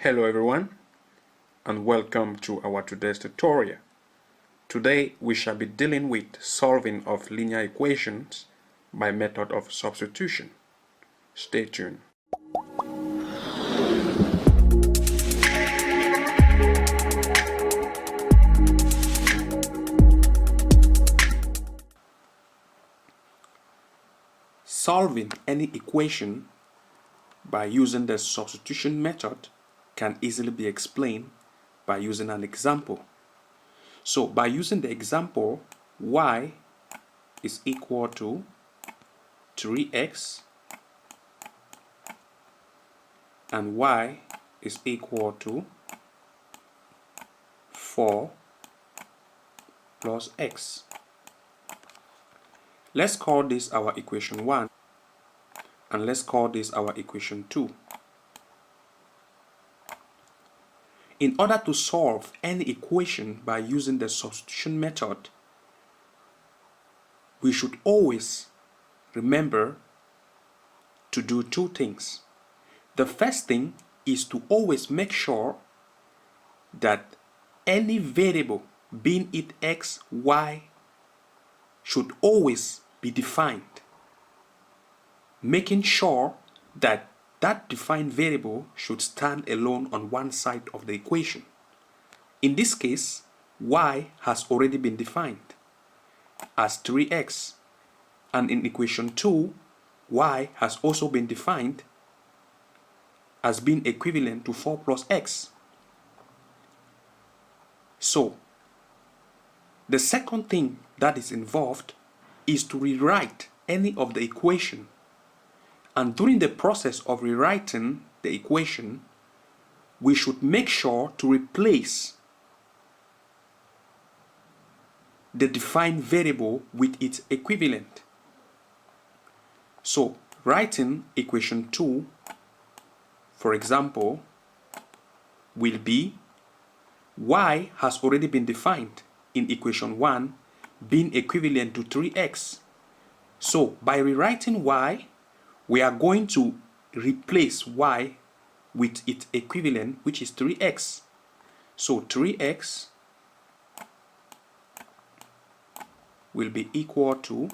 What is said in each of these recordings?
Hello everyone and welcome to our today's tutorial. Today we shall be dealing with solving of linear equations by method of substitution. Stay tuned. Solving any equation by using the substitution method can easily be explained by using an example. So by using the example, y is equal to 3x and y is equal to 4 plus x. Let's call this our equation 1 and let's call this our equation 2. In order to solve any equation by using the substitution method, we should always remember to do two things. The first thing is to always make sure that any variable, being it x, y, should always be defined, making sure that that defined variable should stand alone on one side of the equation. In this case, y has already been defined as 3x, and in equation 2, y has also been defined as being equivalent to 4 plus x. So, the second thing that is involved is to rewrite any of the equation. And during the process of rewriting the equation, we should make sure to replace the defined variable with its equivalent. So, writing equation 2, for example, will be y has already been defined in equation 1 being equivalent to 3x. So, by rewriting y, we are going to replace y with its equivalent, which is 3x. So 3x will be equal to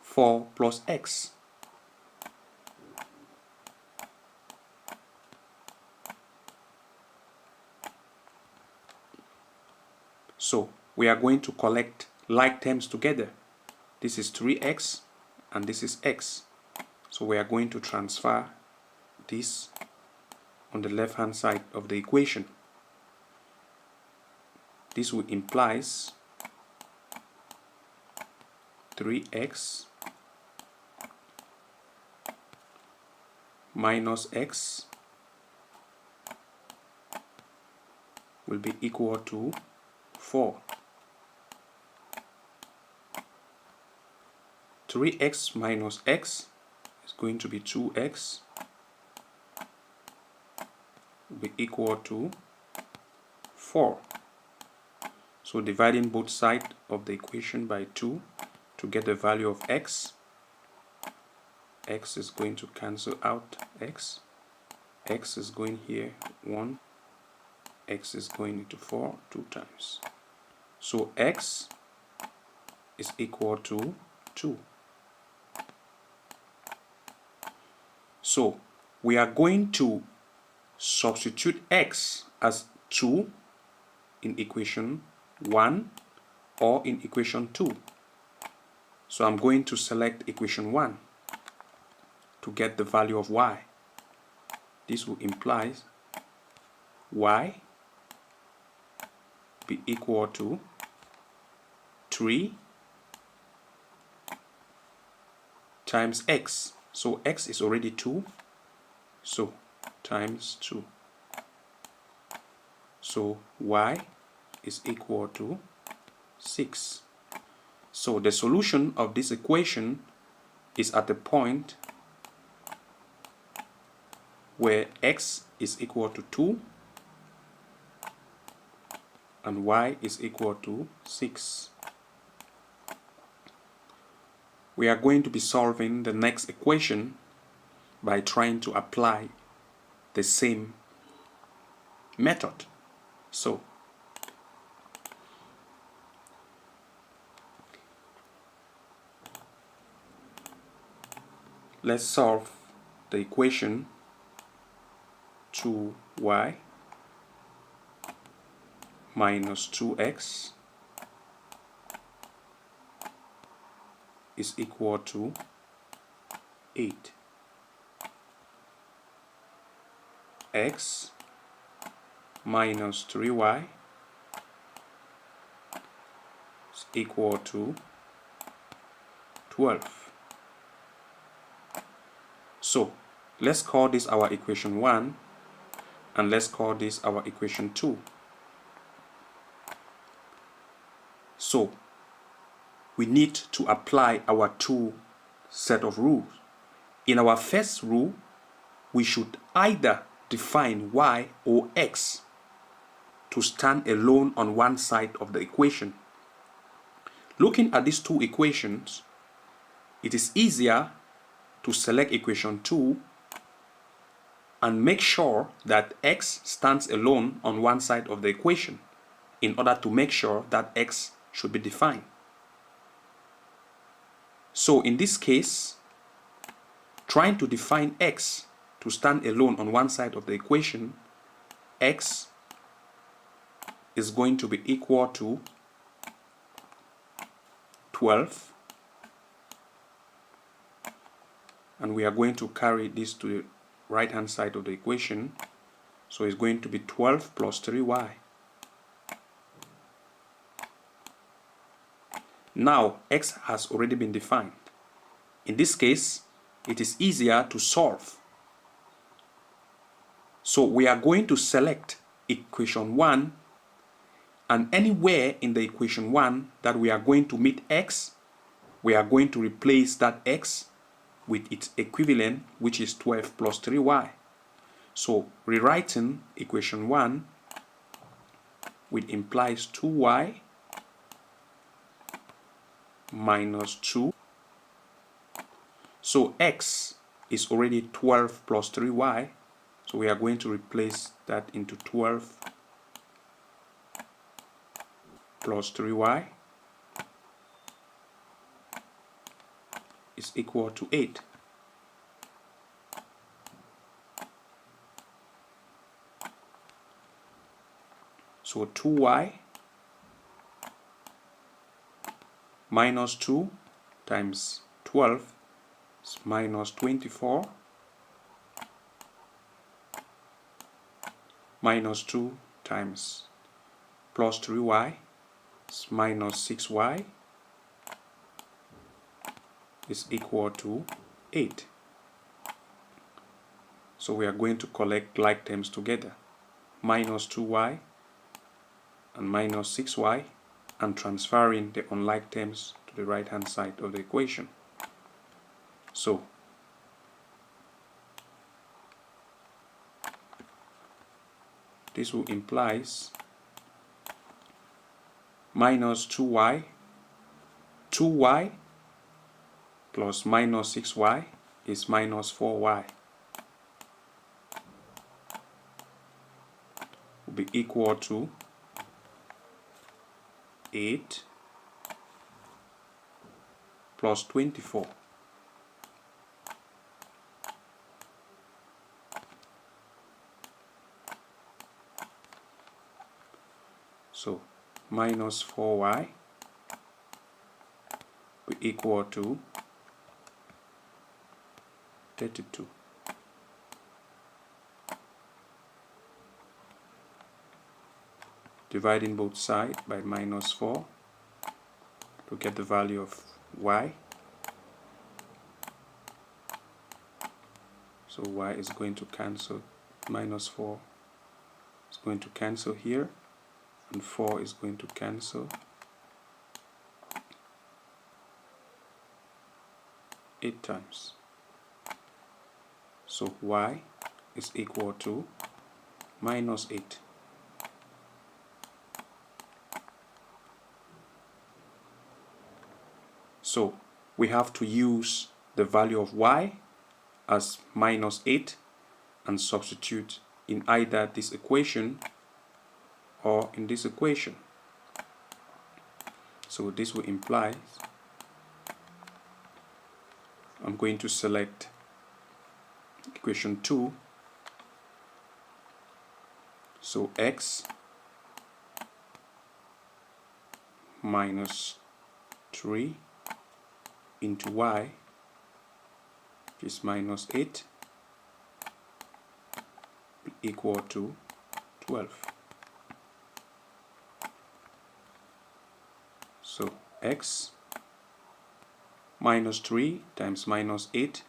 4 plus x. So we are going to collect like terms together. This is 3x and this is x. So we are going to transfer this on the left hand side of the equation. This will implies 3x minus x will be equal to 4. 3x minus x is going to be 2x will be equal to 4. So dividing both sides of the equation by 2 to get the value of x. X is going to cancel out x. X is going here 1. X is going into 4 2 times. So x is equal to 2. So we are going to substitute x as 2 in equation 1 or in equation 2. So I'm going to select equation 1 to get the value of y. This will imply y be equal to 3 times x. So x is already 2, so times 2. So y is equal to 6. So the solution of this equation is at the point where x is equal to 2 and y is equal to 6. We are going to be solving the next equation by trying to apply the same method. So let's solve the equation 2y minus 2x is equal to 8. X minus 3y is equal to 12. So let's call this our equation 1 and let's call this our equation 2. So we need to apply our two set of rules. In our first rule, we should either define y or x to stand alone on one side of the equation. Looking at these two equations, it is easier to select equation 2 and make sure that x stands alone on one side of the equation in order to make sure that x should be defined. So in this case, trying to define x to stand alone on one side of the equation, x is going to be equal to 12, and we are going to carry this to the right hand side of the equation, so it's going to be 12 plus 3y. Now x has already been defined. In this case, it is easier to solve. So we are going to select equation 1, and anywhere in the equation 1 that we are going to meet x, we are going to replace that x with its equivalent, which is 12 plus 3y. So rewriting equation 1, which implies 2y minus 2. So x is already 12 plus 3y, so we are going to replace that into 12 plus 3y is equal to 8. So 2y minus 2 times 12 is minus 24, minus 2 times plus 3y is minus 6y is equal to 8. So we are going to collect like terms together, minus 2y and minus 6y, and transferring the unlike terms to the right hand side of the equation. So this will implies minus 2y plus minus 6y is minus 4y will be equal to 8 plus 24. So minus 4y will equal to 32. Dividing both sides by minus 4 to get the value of y. So y is going to cancel, minus 4 is going to cancel here, and 4 is going to cancel. 8 times. So y is equal to minus 8. So we have to use the value of y as minus 8 and substitute in either this equation or in this equation. So this will imply I'm going to select equation 2. So x minus 3 into y, which is minus 8, equal to 12. So x minus 3 times minus 8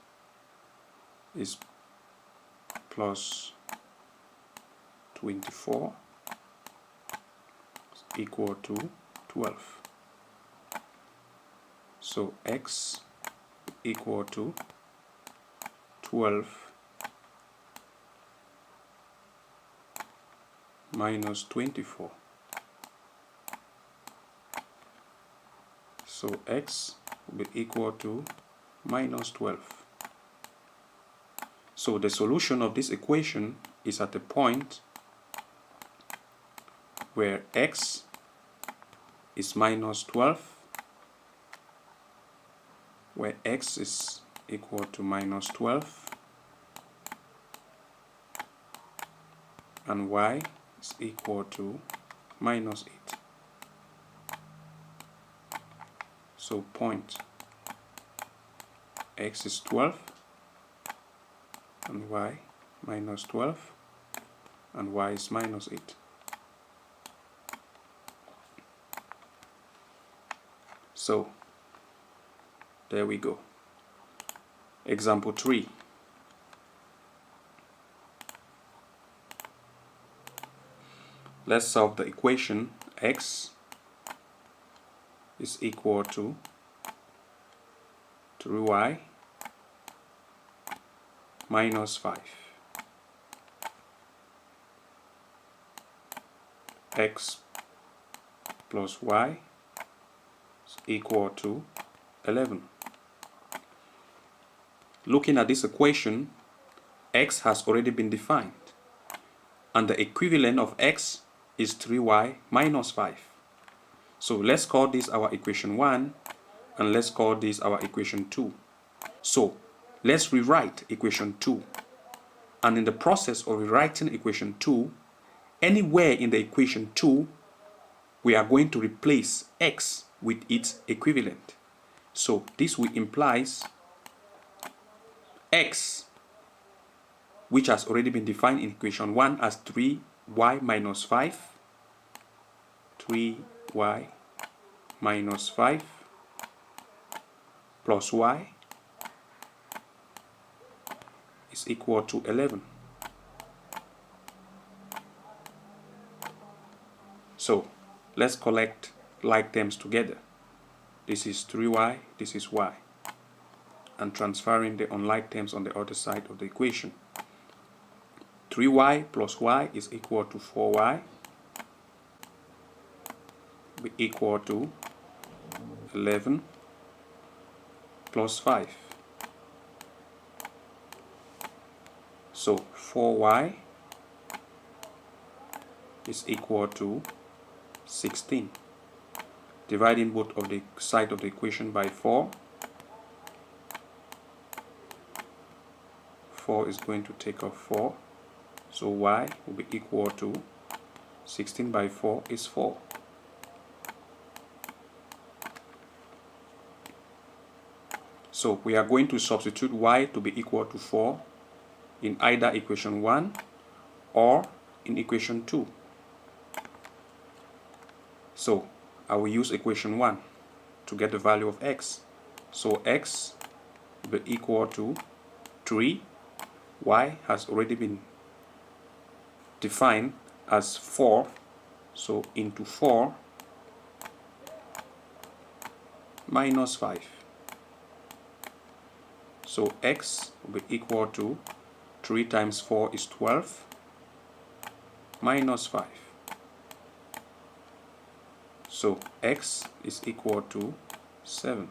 is plus 24 equal to 12. So x equal to 12 minus 24. So x will be equal to minus 12. So the solution of this equation is at the point where x is minus 12, where x is equal to minus 12, and y is equal to minus 8. So point x is 12 and y minus 12 and y is minus 8. So there we go. Example 3. Let's solve the equation x is equal to 3y minus 5. X plus y is equal to 11. Looking at this equation, x has already been defined, and the equivalent of x is 3y minus 5. So let's call this our equation 1, and let's call this our equation 2. So let's rewrite equation 2. And in the process of rewriting equation 2, anywhere in the equation 2, we are going to replace x with its equivalent. So this will implies x, which has already been defined in equation 1 as 3y minus 5, 3y minus 5 plus y is equal to 11. So let's collect like terms together. This is 3y, this is y, and transferring the unlike terms on the other side of the equation. 3y plus y is equal to 4y, be equal to 11 plus 5. So 4y is equal to 16. Dividing both of the side of the equation by 4, 4 is going to take off 4. So y will be equal to 16 by 4 is 4. So we are going to substitute y to be equal to 4 in either equation 1 or in equation 2. So I will use equation 1 to get the value of x. So x will be equal to 3. Y has already been defined as 4. So into 4 minus 5. So x will be equal to 3 times 4 is 12 minus 5. So x is equal to 7.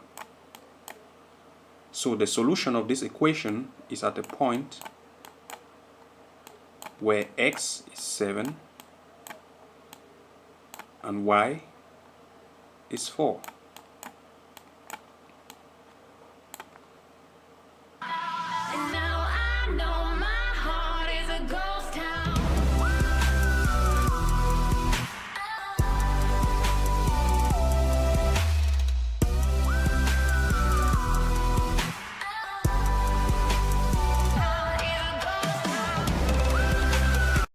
So the solution of this equation is at a point where x is 7 and y is 4.